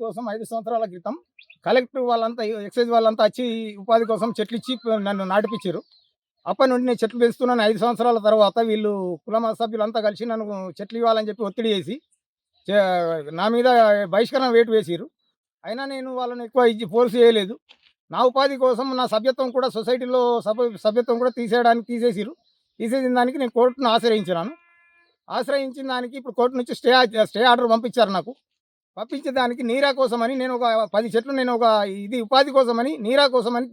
కోసం 5 సంవత్సరాల క్రితం కలెక్టర్ వాళ్ళంతా ఎక్సైజ్ వాళ్ళంతా వచ్చి ఉపాధి కోసం చెట్లు ఇచ్చి నన్ను నాటిపిచ్చారు. అప్పటి నుండి నేను చెట్లు పెంచుతున్నాను. 5 సంవత్సరాల తర్వాత వీళ్ళు కుల సభ్యులంతా కలిసి నన్ను చెట్లు ఇవ్వాలని చెప్పి ఒత్తిడి చేసి చే నా మీద బహిష్కరణ వేటు వేసిర్రు. అయినా నేను వాళ్ళని ఎక్కువ ఫోర్స్ చేయలేదు. నా ఉపాధి కోసం నా సభ్యత్వం కూడా సొసైటీలో సభ్యత్వం కూడా తీసేసిర్రు. తీసేసిన దానికి నేను కోర్టును ఆశ్రయించినాను. ఆశ్రయించిన దానికి ఇప్పుడు కోర్టు నుంచి స్టే ఆర్డర్ పంపించారు నాకు. పంపించే దానికి నీరా కోసమని నేను ఒక 10 చెట్లు నేను ఒక ఇది ఉపాధి కోసమని, నీరా కోసమని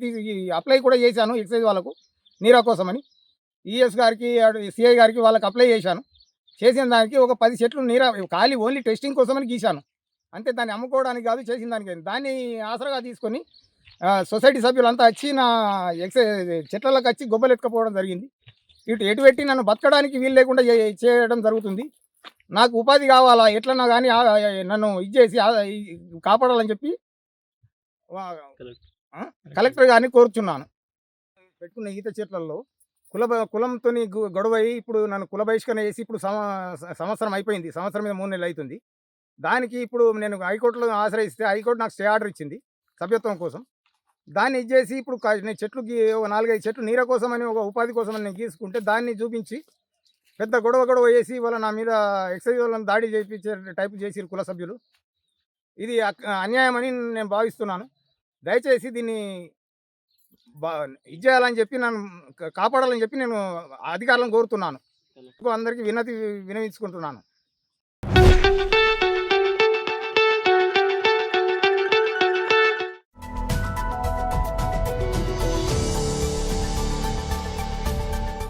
అప్లై కూడా చేశాను ఎక్సైజ్ వాళ్ళకు. నీరా కోసమని ఈఎస్ గారికి, సిఐ గారికి వాళ్ళకి అప్లై చేశాను. చేసిన దానికి ఒక 10 చెట్లు నీరా ఖాళీ ఓన్లీ టెస్టింగ్ కోసమని గీశాను. అంతే, దాన్ని అమ్ముకోవడానికి కాదు, చేసిన దానికి. దాన్ని ఆసరాగా తీసుకొని సొసైటీ సభ్యులంతా వచ్చి నా చెట్లలోకి వచ్చి గొబ్బలు ఎత్తుకపోవడం జరిగింది. ఎటు పెట్టి నన్ను బతకడానికి వీలు లేకుండా చేయడం జరుగుతుంది. నాకు ఉపాధి కావాలా, ఎట్లన్నా కానీ నన్ను ఇచ్చేసి కాపాడాలని చెప్పి కలెక్టర్ గారిని కోరుచున్నాను. పెట్టుకున్న ఈత చెట్లలో కులంతో గొడవై ఇప్పుడు నన్ను కుల బహిష్కరణ చేసి ఇప్పుడు సంవత్సరం అయిపోయింది. సంవత్సరం మీద 3 నెలలు అవుతుంది. దానికి ఇప్పుడు నేను హైకోర్టులో ఆశ్రయిస్తే హైకోర్టు నాకు స్టే ఆర్డర్ ఇచ్చింది సభ్యత్వం కోసం. దాన్ని ఇచ్చేసి ఇప్పుడు నేను చెట్లుకి ఒక 4-5 చెట్లు నీర కోసమని, ఒక ఉపాధి కోసమని నేను గీసుకుంటే దాన్ని చూపించి పెద్ద గొడవ వేసి వాళ్ళ నా మీద ఎక్సైజ్ వాళ్ళని దాడి చేయించే టైపు చేసిరు కుల సభ్యులు. ఇది అన్యాయమని నేను భావిస్తున్నాను. దయచేసి దీన్ని చేయాలని చెప్పి నన్ను కాపాడాలని చెప్పి నేను అధికారులను కోరుతున్నాను. అందరికీ వినవించుకుంటున్నాను.